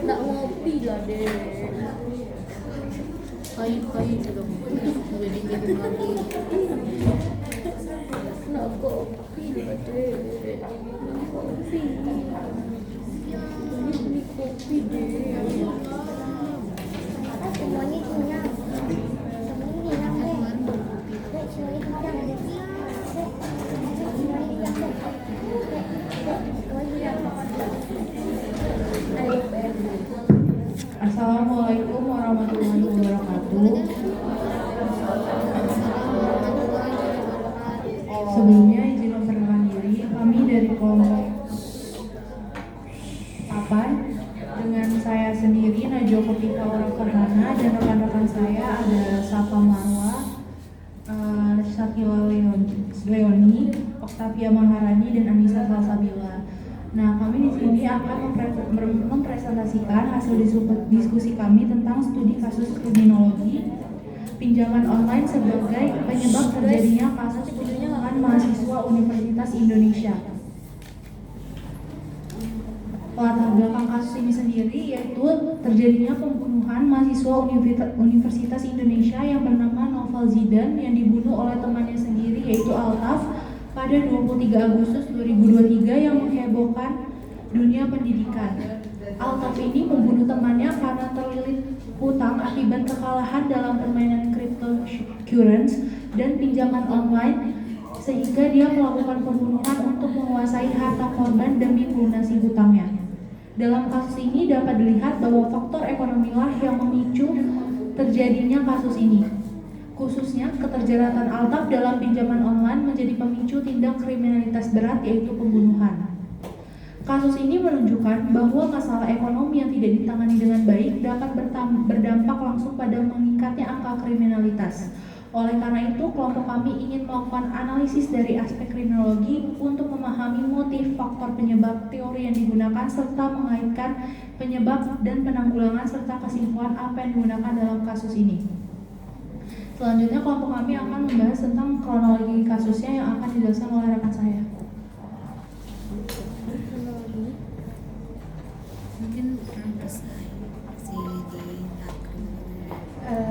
Nak ngopi lah deh. Pahit-pahit dong. Jadi gitu lagi. Nak kopi lah deh. Kopi. Ini kopi deh. Semuanya kenyang. Semuanya kenyang deh. Semuanya kenyang deh. Assalamualaikum warahmatullahi wabarakatuh. Sebelumnya izin memperkenalkan diri, kami dari kelompok 8 dengan saya sendiri Najwa Kopifa Farhana dan rekan-rekan saya ada Safa Marwa, Syakila Leoni, Oktavia Maharani dan Anissa Salsabila. Nah, kami di sini akan mempresentasikan hasil diskusi kami tentang studi kasus kriminologi pinjaman online sebagai penyebab terjadinya kasus pembunuhan mahasiswa Universitas Indonesia. Latar belakang kasus ini sendiri yaitu terjadinya pembunuhan mahasiswa Universitas Indonesia yang bernama Novel Zidan yang dibunuh oleh temannya sendiri yaitu Altaf pada 23 Agustus 2023 yang menghebohkan dunia pendidikan. Altaf ini membunuh temannya karena terlilit hutang akibat kekalahan dalam permainan cryptocurrency dan pinjaman online sehingga dia melakukan pembunuhan untuk menguasai harta korban demi melunasi hutangnya. Dalam kasus ini dapat dilihat bahwa faktor ekonomilah yang memicu terjadinya kasus ini. Khususnya, keterlibatan Altaf dalam pinjaman online menjadi pemicu tindak kriminalitas berat yaitu pembunuhan. Kasus ini menunjukkan bahwa masalah ekonomi yang tidak ditangani dengan baik dapat berdampak langsung pada meningkatnya angka kriminalitas. Oleh karena itu, kelompok kami ingin melakukan analisis dari aspek kriminologi untuk memahami motif, faktor penyebab, teori yang digunakan, serta mengaitkan penyebab dan penanggulangan serta kesimpulan apa yang digunakan dalam kasus ini. Selanjutnya kelompok kami akan membahas tentang kronologi kasusnya yang akan dijelaskan oleh rekan saya. Mungkin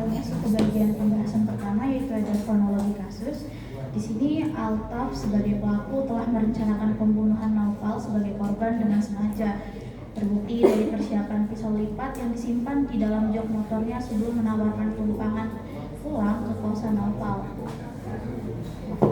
Masuk ke bagian pembahasan pertama yaitu ada kronologi kasus. Di sini Altaf sebagai pelaku telah merencanakan pembunuhan Novel sebagai korban dengan sengaja. Terbukti dari persiapan pisau lipat yang disimpan di dalam jok motornya sebelum menawarkan tumpangan pulang ke kosan Novel.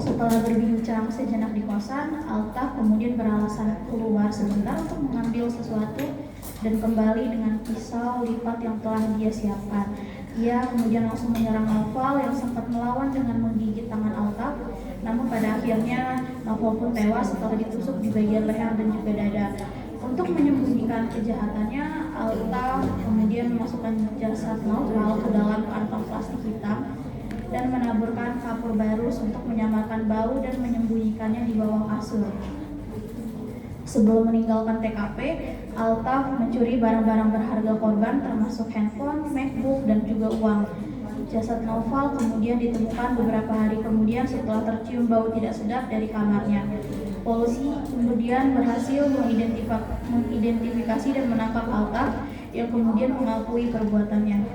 Setelah berbincang sejenak di kosan, Altaf kemudian beralasan keluar sebentar untuk mengambil sesuatu dan kembali dengan pisau lipat yang telah dia siapkan. Ia kemudian langsung menyerang Novel yang sempat melawan dengan menggigit tangan Altaf. Namun pada akhirnya Novel pun tewas setelah ditusuk di bagian leher dan juga dada. Untuk menyembunyikan kejahatannya, Altaf kemudian memasukkan jasad Novel ke dalam kantong plastik hitam dan menaburkan kapur barus untuk menyamarkan bau dan menyembunyikannya di bawah kasur. Sebelum meninggalkan TKP, Altaf mencuri barang-barang berharga korban termasuk handphone, MacBook, dan juga uang. Jasad Novel kemudian ditemukan beberapa hari kemudian setelah tercium bau tidak sedap dari kamarnya. Polisi kemudian berhasil mengidentifikasi dan menangkap Altaf yang kemudian mengakui perbuatannya.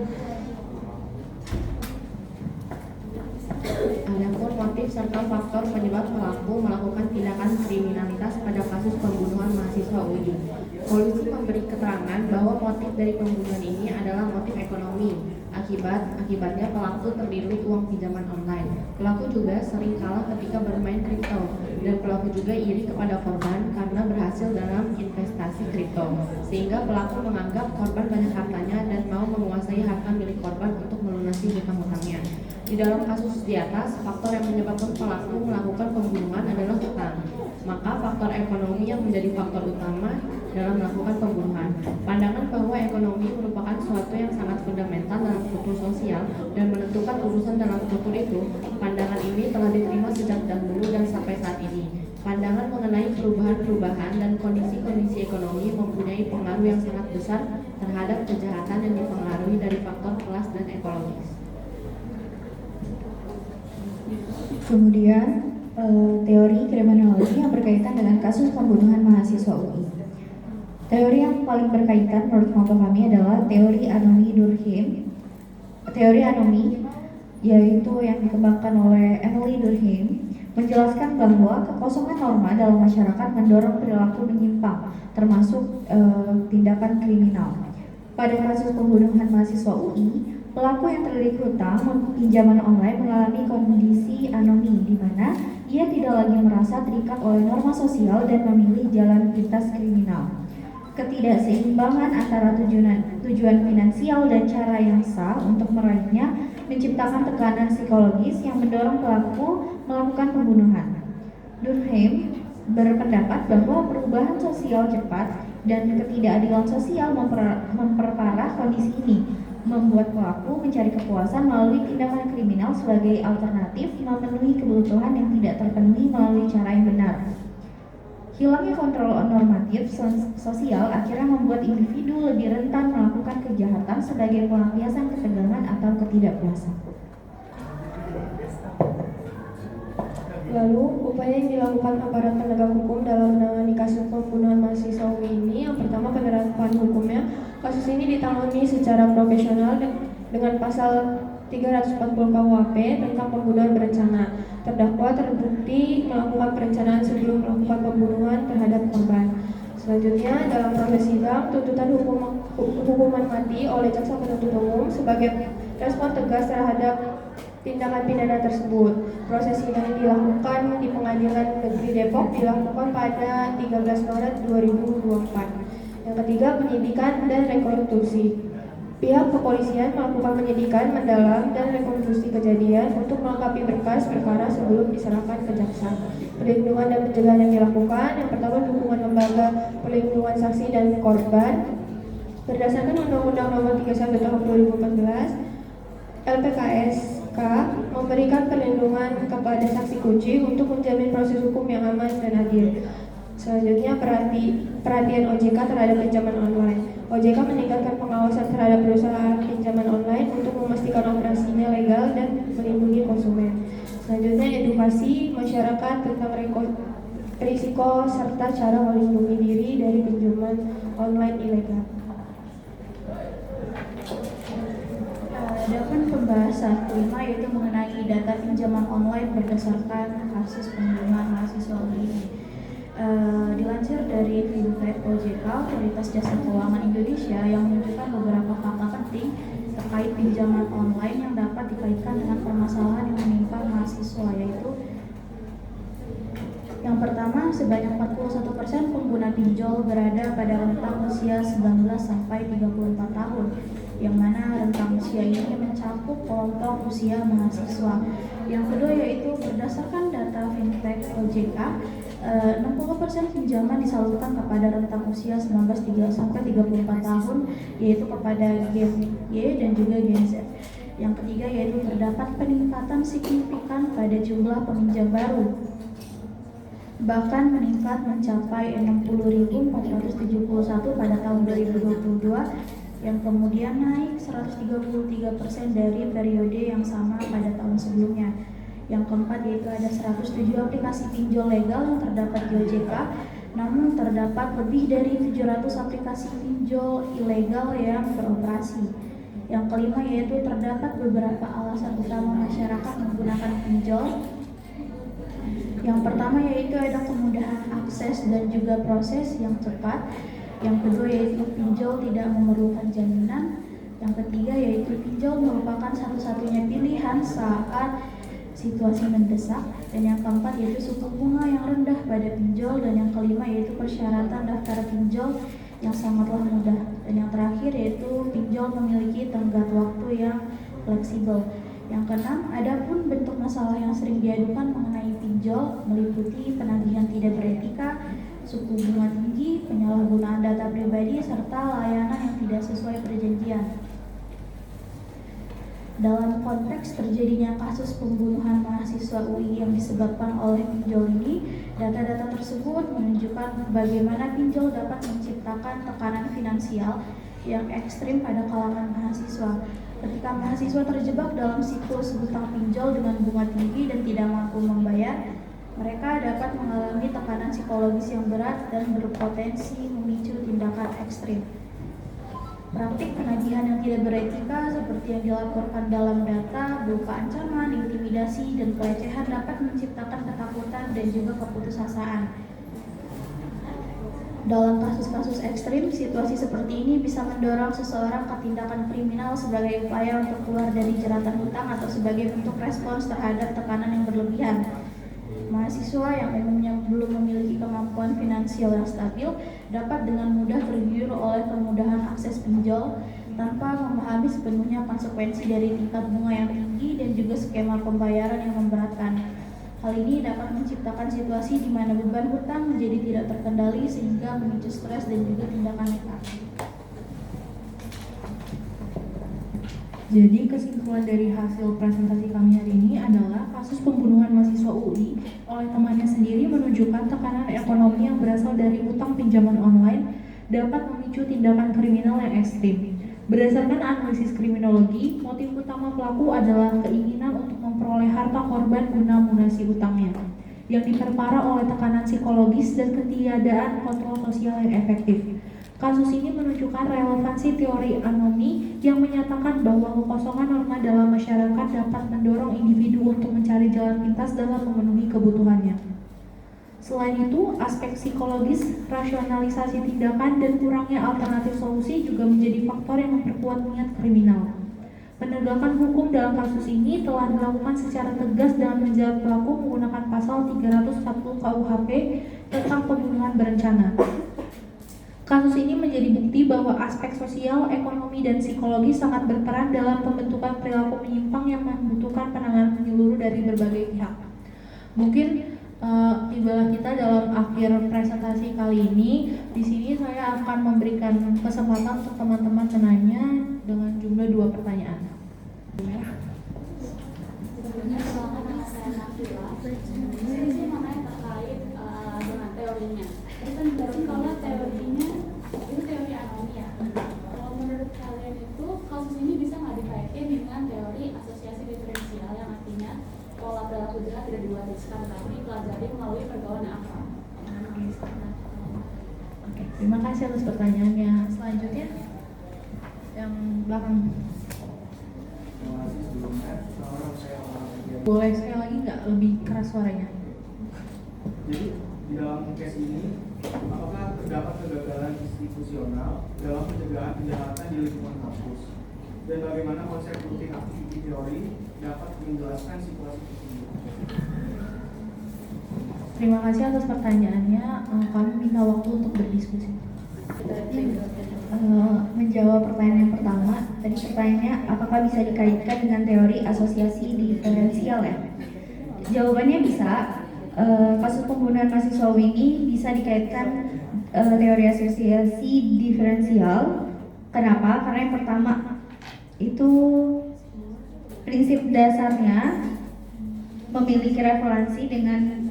Adapun motif serta faktor penyebab pelaku melakukan tindakan kriminalitas pada kasus pembunuhan mahasiswa UI. Polisi memberi keterangan bahwa motif dari pembunuhan ini adalah motif ekonomi. Akibatnya pelaku terlilit uang pinjaman online. Pelaku juga sering kalah ketika bermain kripto, dan pelaku juga iri kepada korban karena berhasil dalam investasi kripto. Sehingga pelaku menganggap korban banyak hartanya dan mau menguasai harta milik korban untuk melunasi hutang-hutangnya. Di dalam kasus di atas, faktor yang menyebabkan pelaku melakukan pembunuhan adalah hutang. Maka faktor ekonomi yang menjadi faktor utama dalam melakukan pembunuhan. Pandangan bahwa ekonomi merupakan suatu yang sangat fundamental dalam kultur sosial dan menentukan urusan dalam kultur itu, pandangan ini telah diterima sejak dahulu dan sampai saat ini. Pandangan mengenai perubahan-perubahan dan kondisi-kondisi ekonomi mempunyai pengaruh yang sangat besar terhadap kejahatan yang dipengaruhi dari faktor kelas dan ekologis. Kemudian teori kriminologi yang berkaitan dengan kasus pembunuhan mahasiswa UI. Teori yang paling berkaitan menurut kelompok kami adalah teori anomi Durkheim. Teori anomi, yaitu yang dikembangkan oleh Emily Durkheim, menjelaskan bahwa kekosongan norma dalam masyarakat mendorong perilaku menyimpang, termasuk tindakan kriminal. Pada kasus pembunuhan mahasiswa UI, pelaku yang terlilit hutang pinjaman online mengalami kondisi anomi, di mana ia tidak lagi merasa terikat oleh norma sosial dan memilih jalan pintas kriminal. Ketidakseimbangan antara tujuan finansial dan cara yang sah untuk meraihnya menciptakan tekanan psikologis yang mendorong pelaku melakukan pembunuhan. Durkheim berpendapat bahwa perubahan sosial cepat dan ketidakadilan sosial memperparah kondisi ini, membuat pelaku mencari kepuasan melalui tindakan kriminal sebagai alternatif memenuhi kebutuhan yang tidak terpenuhi melalui cara yang benar. Hilangnya kontrol normatif sosial akhirnya membuat individu lebih rentan melakukan kejahatan sebagai pelampiasan ketegangan atau ketidakpuasan. Lalu, upaya yang dilakukan aparat penegak hukum dalam menangani kasus pembunuhan mahasiswa UI ini, yang pertama penerapan hukumnya. Kasus ini ditangani secara profesional dengan pasal 340 KUHP tentang pembunuhan berencana. Terdakwa terbukti melakukan perencanaan sebelum melakukan pembunuhan terhadap korban. Selanjutnya, dalam proses sidang, tuntutan hukuman mati oleh jaksa penuntut umum sebagai respon tegas terhadap tindakan pidana tersebut. Proses sidang dilakukan di Pengadilan Negeri Depok dilakukan pada 13 Maret 2024. Yang ketiga, penyidikan dan rekonstruksi. Pihak kepolisian melakukan penyidikan mendalam dan rekonstruksi kejadian untuk melengkapi berkas perkara sebelum diserahkan ke jaksa. Perlindungan dan pencegahan yang dilakukan, yang pertama dukungan lembaga perlindungan saksi dan korban. Berdasarkan Undang-Undang Nomor 31 Tahun 2014, LPKSK memberikan perlindungan kepada saksi kunci untuk menjamin proses hukum yang aman dan adil. Selanjutnya, perhatian OJK terhadap pinjaman online. OJK meningkatkan pengawasan terhadap perusahaan pinjaman online untuk memastikan operasinya legal dan melindungi konsumen. Selanjutnya, edukasi masyarakat tentang risiko serta cara melindungi diri dari pinjaman online ilegal. Adapun pembahasan kelima yaitu mengenai data pinjaman online berdasarkan kasus pembunuhan mahasiswa ini. Dilansir dari Fintech OJK, Otoritas Jasa Keuangan Indonesia, yang menunjukkan beberapa fakta penting terkait pinjaman online yang dapat dikaitkan dengan permasalahan yang menimpa mahasiswa, yaitu yang pertama, sebanyak 41% pengguna pinjol berada pada rentang usia 19 sampai 34 tahun, yang mana rentang usia ini mencakup kelompok usia mahasiswa. Yang kedua yaitu berdasarkan data Fintech OJK, 60% pinjaman disalurkan kepada rentang usia 19 sampai 34 tahun, yaitu kepada Gen Y dan juga Gen Z. Yang ketiga yaitu terdapat peningkatan signifikan pada jumlah peminjam baru, bahkan meningkat mencapai 60.471 pada tahun 2022, yang kemudian naik 133% dari periode yang sama pada tahun sebelumnya. Yang keempat yaitu ada 107 aplikasi pinjol legal yang terdapat di OJK, namun terdapat lebih dari 700 aplikasi pinjol ilegal yang beroperasi. Yang kelima yaitu terdapat beberapa alasan utama masyarakat menggunakan pinjol. Yang pertama yaitu ada kemudahan akses dan juga proses yang cepat. Yang kedua yaitu pinjol tidak memerlukan jaminan. Yang ketiga yaitu pinjol merupakan satu-satunya pilihan saat situasi mendesak. Dan yang keempat yaitu suku bunga yang rendah pada pinjol. Dan yang kelima yaitu persyaratan daftar pinjol yang sangatlah mudah. Dan yang terakhir yaitu pinjol memiliki tenggat waktu yang fleksibel. Yang keenam, adapun bentuk masalah yang sering diadukan mengenai pinjol meliputi penagihan tidak beretika, suku bunga tinggi, penyalahgunaan data pribadi, serta layanan yang tidak sesuai perjanjian. Dalam konteks terjadinya kasus pembunuhan mahasiswa UI yang disebabkan oleh pinjol ini, data-data tersebut menunjukkan bagaimana pinjol dapat menciptakan tekanan finansial yang ekstrim pada kalangan mahasiswa. Ketika mahasiswa terjebak dalam siklus hutang pinjol dengan bunga tinggi dan tidak mampu membayar, mereka dapat mengalami tekanan psikologis yang berat dan berpotensi memicu tindakan tindakan ekstrim. Praktik penagihan yang tidak beretika seperti yang dilaporkan dalam data berupa ancaman, intimidasi, dan pelecehan dapat menciptakan ketakutan dan juga keputusasaan. Dalam kasus-kasus ekstrim, situasi seperti ini bisa mendorong seseorang ke tindakan kriminal sebagai upaya untuk keluar dari jeratan hutang atau sebagai bentuk respons terhadap tekanan yang berlebihan. Mahasiswa yang umumnya belum memiliki kemampuan finansial yang stabil dapat dengan mudah tergiur oleh kemudahan akses pinjol tanpa memahami sepenuhnya konsekuensi dari tingkat bunga yang tinggi dan juga skema pembayaran yang memberatkan. Hal ini dapat menciptakan situasi di mana beban hutang menjadi tidak terkendali sehingga memicu stres dan juga tindakan nekat. Jadi kesimpulan dari hasil presentasi kami hari ini adalah kasus pembunuhan mahasiswa UI oleh temannya sendiri menunjukkan tekanan ekonomi yang berasal dari utang pinjaman online dapat memicu tindakan kriminal yang ekstrim. Berdasarkan analisis kriminologi, motif utama pelaku adalah keinginan untuk memperoleh harta korban guna melunasi utangnya, yang diperparah oleh tekanan psikologis dan ketiadaan kontrol sosial yang efektif. Kasus ini menunjukkan relevansi teori anomi yang menyatakan bahwa kekosongan norma dalam masyarakat dapat mendorong individu untuk mencari jalan pintas dalam memenuhi kebutuhannya. Selain itu, aspek psikologis, rasionalisasi tindakan, dan kurangnya alternatif solusi juga menjadi faktor yang memperkuat niat kriminal. Penegakan hukum dalam kasus ini telah dilakukan secara tegas dengan menjerat pelaku menggunakan pasal 340 KUHP tentang pembunuhan berencana. Kasus ini menjadi bukti bahwa aspek sosial, ekonomi, dan psikologi sangat berperan dalam pembentukan perilaku menyimpang yang membutuhkan penanganan menyeluruh dari berbagai pihak. Mungkin tibalah kita dalam akhir presentasi kali ini. Di sini saya akan memberikan kesempatan untuk teman-teman menanya dengan jumlah 2 pertanyaan. Dengan teorinya. Itu kan berarti kalau teorinya itu teori anomi ya. Kalau menurut kalian itu kasus ini bisa nggak dikaitkan dengan teori asosiasi diferensial yang artinya pola perilaku jahat tidak diwariskan tapi dipelajari melalui pergaulan yang akrab. Oke, terima kasih atas pertanyaannya. Selanjutnya yang belakang. Boleh sekali lagi nggak lebih keras suaranya? Jadi di dalam case ini, apakah terdapat kegagalan institusional dalam pencegahan kejahatan di lingkungan kampus? Dan bagaimana konsep routine activity theory dapat menjelaskan situasi tersebut? Terima kasih atas pertanyaannya. Kami minta waktu untuk berdiskusi. Menjawab pertanyaan yang pertama, tadi pertanyaannya apakah bisa dikaitkan dengan teori asosiasi diferensial ya? Jawabannya bisa. Kasus pembunuhan mahasiswa ini bisa dikaitkan teori asosiasi diferensial. Kenapa? Karena yang pertama itu prinsip dasarnya memiliki referensi dengan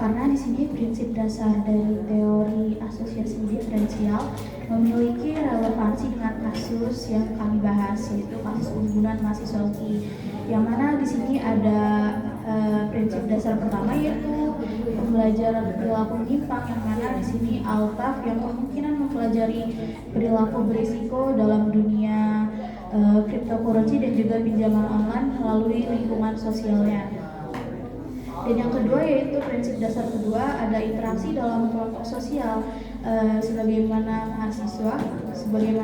karena di sini prinsip dasar dari teori asosiasi diferensial memiliki relevansi dengan kasus yang kami bahas, yaitu kasus pembunuhan mahasiswa UI, yang mana di sini ada prinsip dasar pertama yaitu pembelajaran perilaku menyimpang, yang mana di sini Altaf yang kemungkinan mempelajari perilaku berisiko dalam dunia cryptocurrency dan juga pinjaman online melalui lingkungan sosialnya. Dan yang kedua yaitu prinsip dasar kedua ada interaksi dalam kelompok sosial. Sebagaimana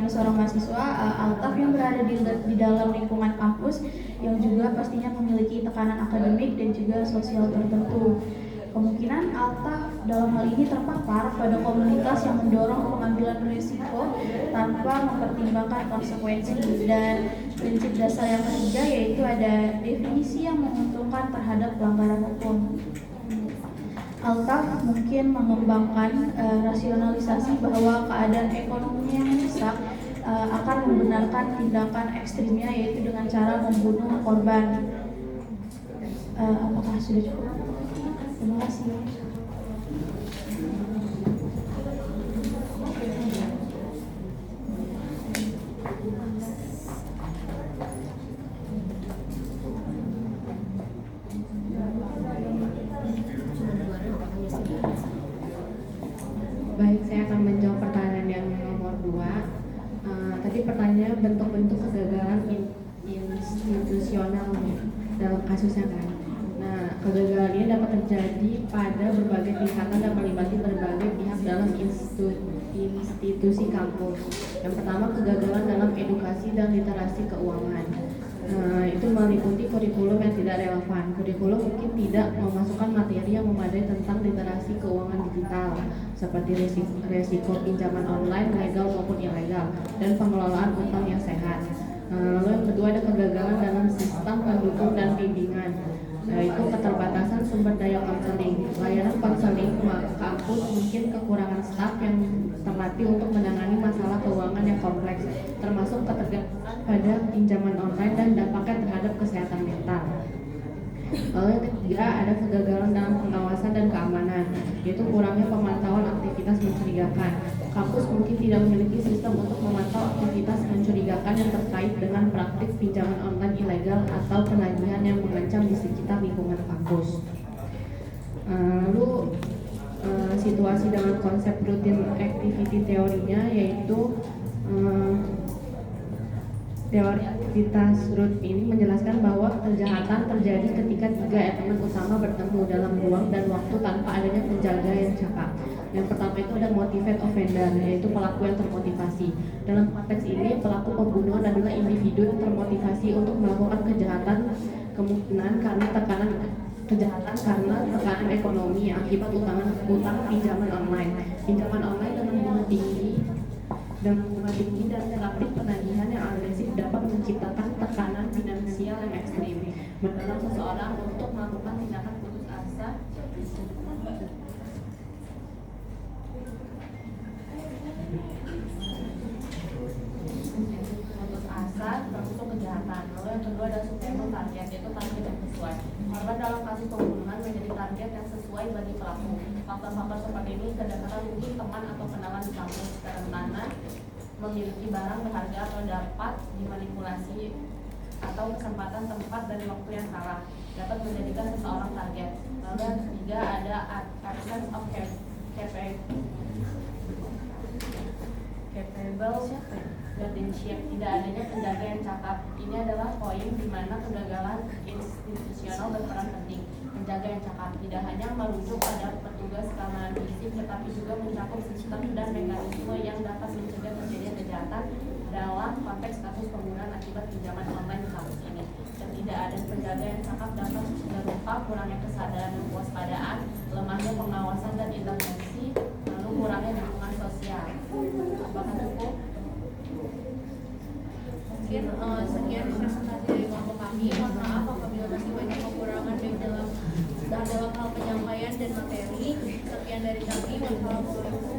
seorang mahasiswa Altaf yang berada di dalam lingkungan kampus yang juga pastinya memiliki tekanan akademik dan juga sosial tertentu. Kemungkinan Altaf dalam hal ini terpapar pada komunitas yang mendorong pengambilan risiko tanpa mempertimbangkan konsekuensi. Dan prinsip dasar yang ketiga yaitu ada definisi yang menguntungkan terhadap pelanggaran hukum. Altaf mungkin mengembangkan rasionalisasi bahwa keadaan ekonomi yang rusak akan membenarkan tindakan ekstrimnya, yaitu dengan cara membunuh korban. Apakah sudah cukup? Terima kasih. Baik, saya akan menjawab pertanyaan yang nomor 2. Tadi pertanyaannya bentuk-bentuk kegagalan institusional dalam kasusnya kan. Nah, kegagalan ini dapat terjadi pada berbagai tingkatan dan melibatkan berbagai pihak dalam institusi kampus. Yang pertama, kegagalan dalam edukasi dan literasi keuangan. Itu meliputi kurikulum yang tidak relevan. Kurikulum mungkin tidak memasukkan materi yang memadai tentang literasi keuangan digital, seperti resiko pinjaman online legal maupun ilegal, dan pengelolaan utang yang sehat. Lalu yang kedua, ada kegagalan dalam sistem pendukung dan bimbingan, yaitu keterbatasan sumber daya konseling. Layanan konseling kampus mungkin kekurangan staf yang terlatih untuk menangani masalah keuangan yang kompleks, termasuk ketergantungan pada pinjaman online dan dampaknya terhadap kesehatan mental. Lalu yang ketiga, ada kegagalan dalam pengawasan dan keamanan, yaitu kurangnya pemantauan aktivitas mencurigakan. Kampus mungkin tidak memiliki sistem untuk memantau aktivitas mencurigakan yang terkait dengan praktik pinjaman online ilegal atau penagihan yang mengancam di sekitar lingkungan kampus. Lalu situasi dengan konsep routine activity teorinya, yaitu teori aktivitas root ini menjelaskan bahwa kejahatan terjadi ketika 3 elemen utama bertemu dalam ruang dan waktu tanpa adanya penjaga yang cakap. Yang pertama itu ada motivate offender, yaitu pelaku yang termotivasi. Dalam konteks ini, pelaku pembunuhan adalah individu yang termotivasi untuk melakukan kejahatan, kemungkinan karena tekanan ekonomi akibat utang pinjaman online. Pinjaman online dengan bunga tinggi dan praktik penagihan yang agresif dapat menciptakan tekanan finansial yang ekstrim, mendorong seseorang untuk melakukan tindakan putus asa termasuk kejahatan. Lalu yang kedua ada suitable target, yaitu target yang sesuai. Korban dalam kasus pembunuhan menjadi target yang sesuai bagi pelaku. Faktor-faktor seperti ini kedekatan mungkin teman atau kenalan di kampus, kerentanan memiliki barang berharga atau dapat dimanipulasi, atau kesempatan tempat dan waktu yang salah dapat menjadikan seseorang target. Lalu yang ketiga ada absence of capable guardianship, tidak adanya penjaga yang cakap. Ini adalah poin di mana kegagalan institusional berperan penting. Penjaga yang cakap tidak hanya merujuk pada petugas keamanan fisik, tetapi juga mencakup sistem dan mekanisme yang dapat mencegah terjadinya kejahatan dalam konteks kasus pembunuhan akibat pinjaman online di kampus ini. Dan tidak ada penjaga yang cakap dapat berupa kurangnya kesadaran dan kewaspadaan, lemahnya pengawasan dan intervensi, lalu kurangnya dukungan sosial. Apakah cukup? Mungkin sekian presentasi dari kelompok kami. Mohon maaf apabila masih banyak kekurangan baik dalam hal penyampaian dan materi. Sekian dari kami. Wassalamualaikum